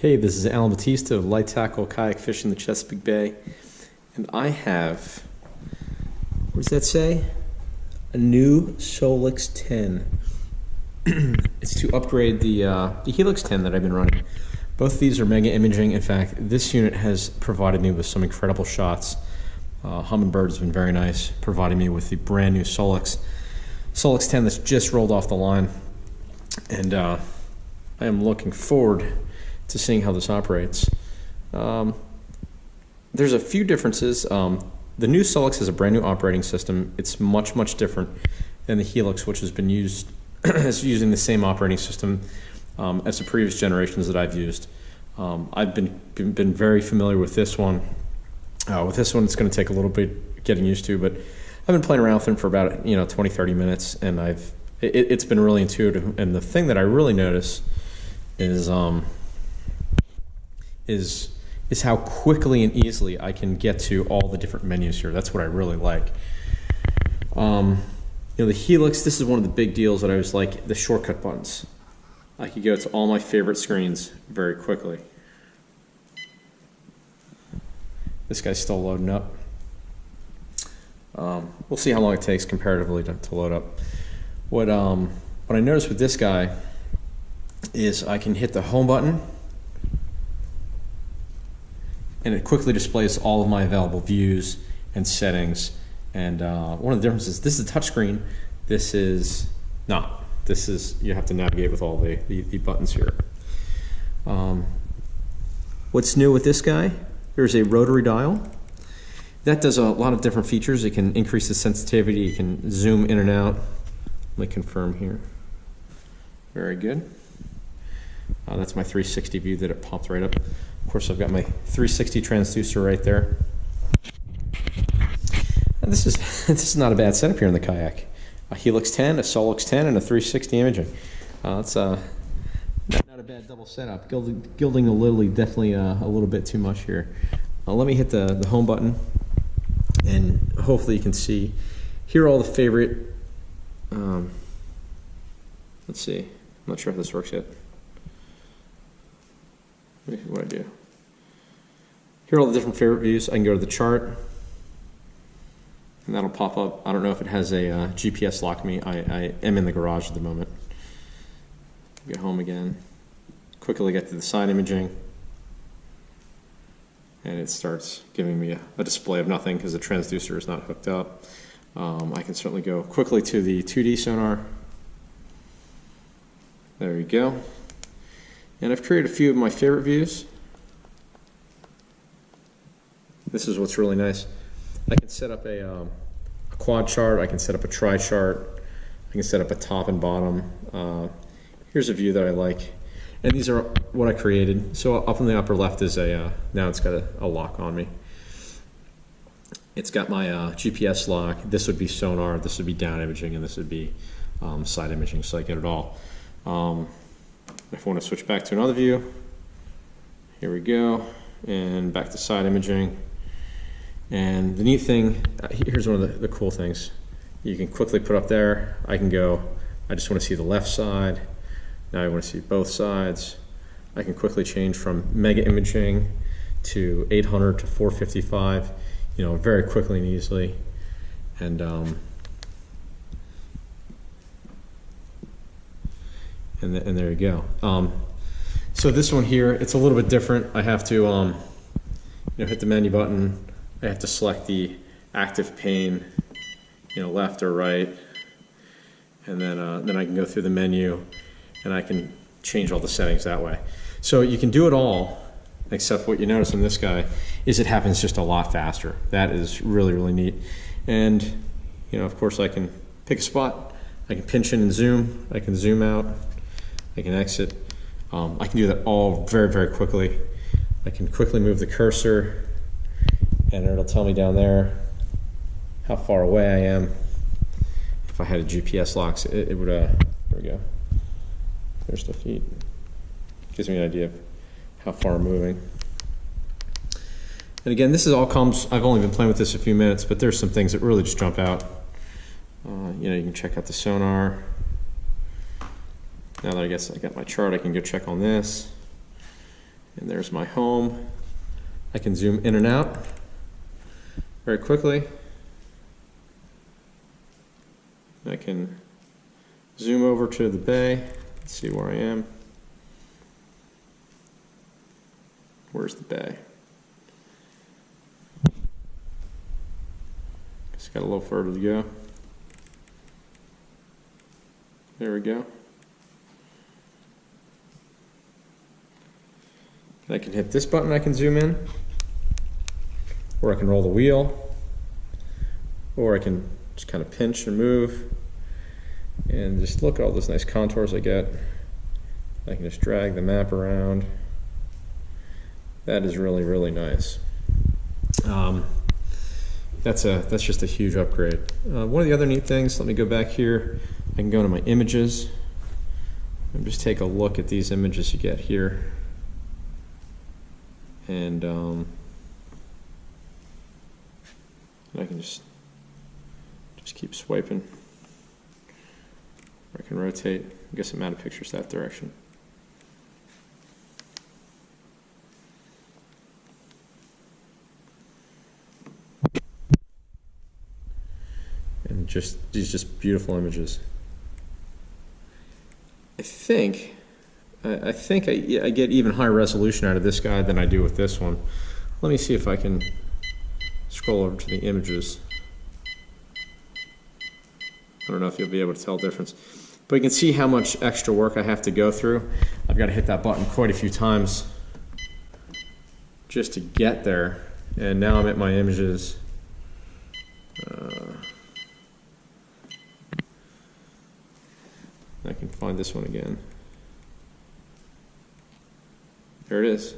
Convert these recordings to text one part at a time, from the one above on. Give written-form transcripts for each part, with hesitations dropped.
Hey, this is Alan Batista of Light Tackle Kayak Fishing the Chesapeake Bay, and I have, what does that say? A new Solix 10. It's to upgrade the Helix 10 that I've been running. Both of these are mega imaging. In fact, this unit has provided me with some incredible shots. Humminbird has been very nice, providing me with the brand new Solix 10 that's just rolled off the line, and I am looking forward to seeing how this operates. There's a few differences. The new Solix has a brand new operating system. It's much different than the Helix, which has been used as using the same operating system as the previous generations that I've used. I've been very familiar with this one. With this one, it's going to take a little bit getting used to, but I've been playing around with them for about 20-30 minutes, and it's been really intuitive. And the thing that I really notice is how quickly and easily I can get to all the different menus here. That's what I really like. The Helix, this is one of the big deals that I was like, the shortcut buttons. I could go to all my favorite screens very quickly. This guy's still loading up. We'll see how long it takes comparatively to load up. What I noticed with this guy is I can hit the home button, and it quickly displays all of my available views and settings. And one of the differences, this is a touchscreen. This is not. This is, you have to navigate with all the buttons here. What's new with this guy? There's a rotary dial. That does a lot of different features. It can increase the sensitivity. You can zoom in and out. Let me confirm here. Very good. That's my 360 view that it popped right up. Of course, I've got my 360 transducer right there. And this is not a bad setup here in the kayak. A Helix 10, a Solix 10, and a 360 imaging. It's not a bad double setup. Gilding the lily, definitely a little bit too much here. Let me hit the home button, and hopefully you can see. Here are all the favorite. Let's see. I'm not sure if this works yet. What I do. Here are all the different favorite views. I can go to the chart, and that'll pop up. I don't know if it has a GPS lock me. I am in the garage at the moment. Get home again. Quickly get to the side imaging, and it starts giving me a display of nothing because the transducer is not hooked up. I can certainly go quickly to the 2D sonar. There you go. And I've created a few of my favorite views. This is what's really nice. I can set up a quad chart. I can set up a tri chart. I can set up a top and bottom. Here's a view that I like. And these are what I created. So up in the upper left is now it's got a lock on me. It's got my GPS lock. This would be sonar, this would be down imaging, and this would be side imaging, so I get it all. If I want to switch back to another view, here we go, and back to side imaging. And the neat thing, here's one of the cool things. You can quickly put up there. I can go, I just want to see the left side. Now I want to see both sides. I can quickly change from mega imaging to 800 to 455, very quickly and easily. And there you go. So this one here, it's a little bit different. I have to hit the menu button. I have to select the active pane, left or right, and then I can go through the menu, and I can change all the settings that way. So you can do it all, except what you notice in this guy is it happens just a lot faster. That is really neat. And of course, I can pick a spot. I can pinch in and zoom. I can zoom out. I can exit. I can do that all very quickly. I can quickly move the cursor, and it'll tell me down there how far away I am. If I had a GPS lock, it would, there we go. There's the feet. Gives me an idea of how far I'm moving. And again, this is all comes, I've only been playing with this a few minutes, but there's some things that really just jump out. You can check out the sonar. Now that I guess I got my chart, I can go check on this. And there's my home. I can zoom in and out very quickly. I can zoom over to the bay. Let's see where I am. Where's the bay? Just got a little further to go. There we go. And I can hit this button, I can zoom in, or I can roll the wheel, or I can just kind of pinch and move, and just look at all those nice contours I get. I can just drag the map around. That is really, really nice. That's just a huge upgrade. One of the other neat things, let me go back here. I can go into my images and just take a look at these images you get here. And I can just keep swiping. I can rotate. I guess I'm out of pictures that direction. And these just beautiful images. I think I get even higher resolution out of this guy than I do with this one. Let me see if I can scroll over to the images. I don't know if you'll be able to tell the difference, but you can see how much extra work I have to go through. I've got to hit that button quite a few times just to get there. And now I'm at my images. I can find this one again. There it is.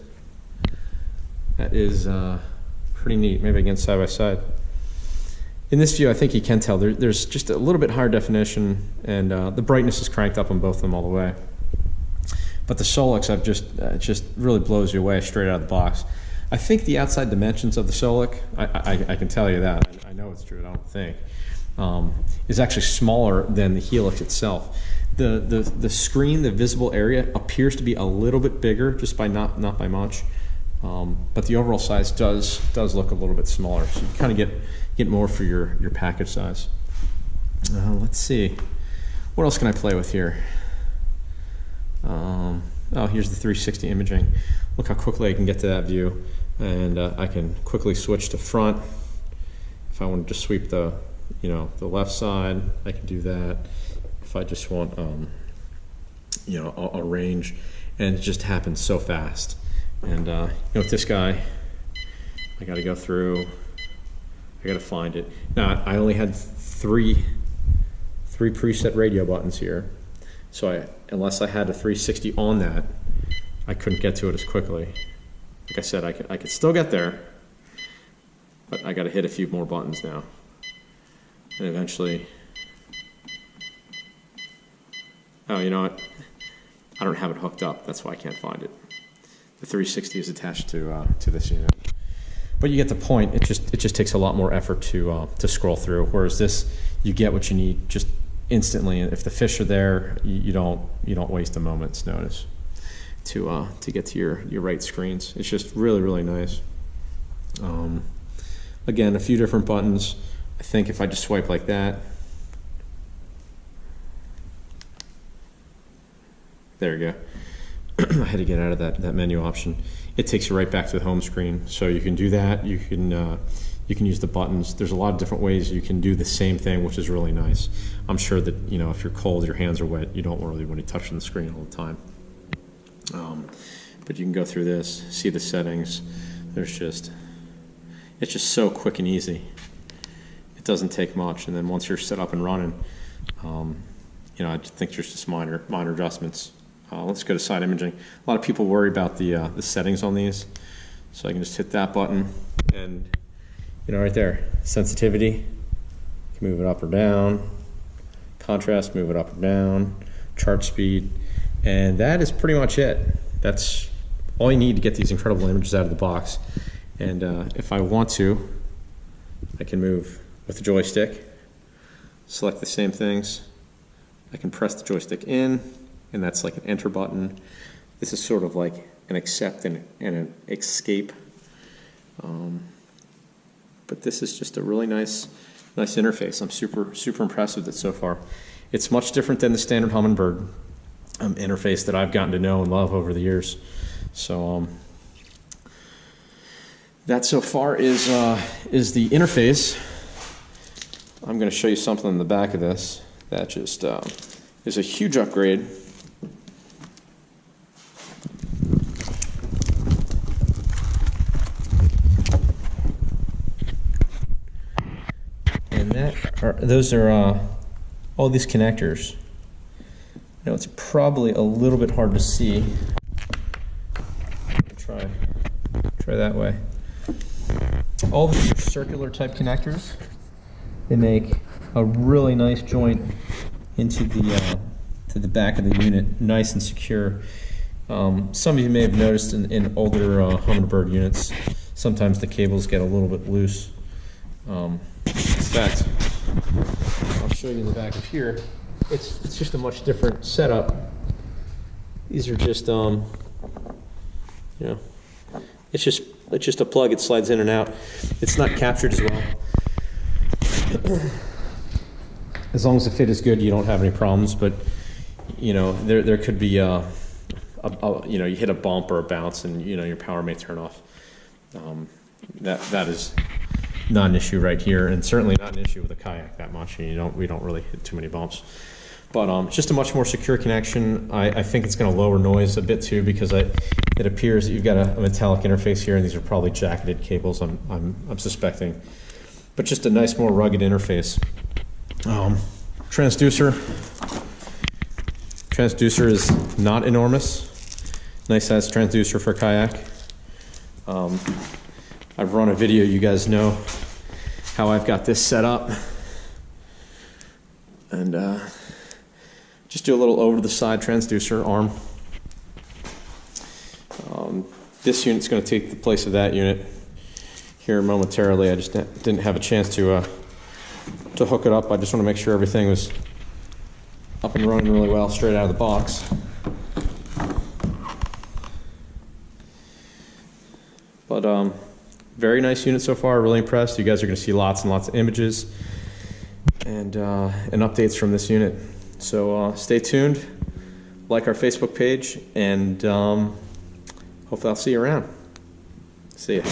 That is pretty neat. Maybe again side by side. In this view, I think you can tell there's just a little bit higher definition, and the brightness is cranked up on both of them all the way. But the Solix, it just really blows you away straight out of the box. I think the outside dimensions of the Solix, I can tell you that. I know it's true. I don't think is actually smaller than the Helix itself. The screen, the visible area, appears to be a little bit bigger, just by not by much. But the overall size does look a little bit smaller, so you kind of get more for your package size. Let's see, what else can I play with here? Oh, here's the 360 imaging. Look how quickly I can get to that view, and I can quickly switch to front. If I want to just sweep the left side, I can do that. If I just want a range, and it just happens so fast. And with this guy, I got to go through. I got to find it. Now I only had three preset radio buttons here, so unless I had a 360 on that, I couldn't get to it as quickly. Like I said, I could still get there, but I got to hit a few more buttons now, and eventually. Oh, you know what? I don't have it hooked up. That's why I can't find it. The 360 is attached to this unit. But you get the point. It just takes a lot more effort to scroll through. Whereas this, you get what you need just instantly. If the fish are there, you don't waste a moment's notice to get to your right screens. It's just really nice. Again, a few different buttons. I think if I just swipe like that. There you go. I had to get out of that menu option. It takes you right back to the home screen. So you can do that. You can use the buttons. There's a lot of different ways you can do the same thing, which is really nice. I'm sure that if you're cold, your hands are wet, you don't really want to touch the screen all the time. But you can go through this, see the settings. It's just so quick and easy. It doesn't take much, and then once you're set up and running, I think there's just minor adjustments. Let's go to side imaging. A lot of people worry about the settings on these, so I can just hit that button, and right there, sensitivity, you can move it up or down, contrast, move it up or down, chart speed, and that is pretty much it. That's all you need to get these incredible images out of the box. And if I want to, I can move with the joystick, select the same things. I can press the joystick in, and that's like an enter button. This is sort of like an accept and an escape. But this is just a really nice interface. I'm super impressed with it so far. It's much different than the standard Humminbird interface that I've gotten to know and love over the years. So that so far is the interface. I'm going to show you something in the back of this that just is a huge upgrade. And those are all these connectors. Now it's probably a little bit hard to see. Try that way. All these are circular type connectors. They make a really nice joint into the to the back of the unit, nice and secure. Some of you may have noticed in older Humminbird units, sometimes the cables get a little bit loose. In fact, I'll show you in the back of here. It's just a much different setup. These are just you know, it's just a plug. It slides in and out. It's not captured as well. As long as the fit is good, you don't have any problems. But you know, there could be you know, you hit a bump or a bounce, and you know, your power may turn off. That is not an issue right here, and certainly not an issue with a kayak that much. And we don't really hit too many bumps. But it's just a much more secure connection. I think it's going to lower noise a bit too, because it appears that you've got a metallic interface here, and these are probably jacketed cables. I'm suspecting, but just a nice, more rugged interface. Transducer is not enormous. Nice size transducer for a kayak. I've run a video. You guys know how I've got this set up, and just do a little over-the-side transducer arm. This unit's going to take the place of that unit here momentarily. I just didn't have a chance to hook it up. I just want to make sure everything was up and running really well straight out of the box. But very nice unit so far. Really impressed. You guys are going to see lots and lots of images and updates from this unit. So stay tuned, like our Facebook page, and hopefully I'll see you around. See ya.